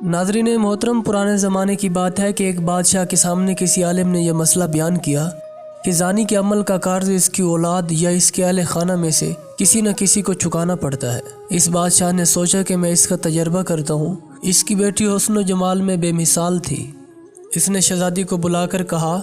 नाज़रीन मोहतरम, पुराने ज़माने की बात है कि एक बादशाह के सामने किसी आलिम ने यह मसला बयान किया कि ज़ानी के अमल का कर्ज इसकी औलाद या इसके अहले खाना में से किसी न किसी को चुकाना पड़ता है। इस बादशाह ने सोचा कि मैं इसका तजर्बा करता हूँ। इसकी बेटी हुस्न व जमाल में बेमिसाल थी। इसने शहज़ादी को बुलाकर कहा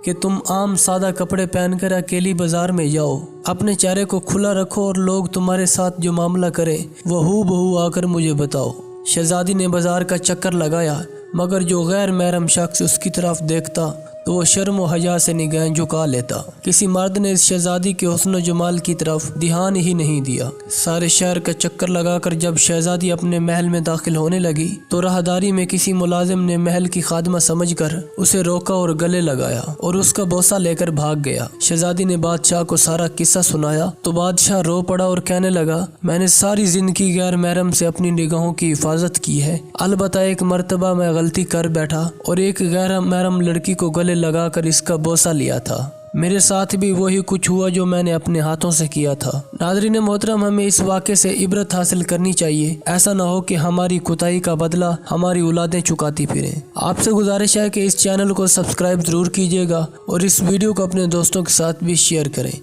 कि तुम आम सादा कपड़े पहनकर अकेली बाजार में जाओ, अपने चेहरे को खुला रखो और लोग तुम्हारे साथ जो मामला करें वह हू बहू आकर मुझे बताओ। शहज़ादी ने बाजार का चक्कर लगाया, मगर जो गैर महरम शख्स उसकी तरफ देखता तो वो शर्म व हया से निगाहें झुका लेता। किसी मर्द ने इस शहज़ादी के हुस्न व जमाल की तरफ ध्यान ही नहीं दिया। सारे शहर का चक्कर लगाकर जब शहज़ादी अपने महल में दाखिल होने लगी तो राहदारी में किसी मुलाजिम ने महल की खादमा समझकर उसे रोका और गले लगाया और उसका बोसा लेकर भाग गया। शहज़ादी ने बादशाह को सारा किस्सा सुनाया तो बादशाह रो पड़ा और कहने लगा, मैंने सारी जिंदगी गैर महरम से अपनी निगाहों की हिफाजत की है, अलबत्ता एक मर्तबा मैं गलती कर बैठा और एक गैर महरम लड़की को गले लगाकर इसका बोसा लिया था। मेरे साथ भी वही कुछ हुआ जो मैंने अपने हाथों से किया था। नाज़रीन मोहतरम, हमें इस वाक़े से इबरत हासिल करनी चाहिए। ऐसा ना हो कि हमारी कोताही का बदला हमारी औलादें चुकाती फिरें। आपसे गुजारिश है कि इस चैनल को सब्सक्राइब ज़रूर कीजिएगा और इस वीडियो को अपने दोस्तों के साथ भी शेयर करें।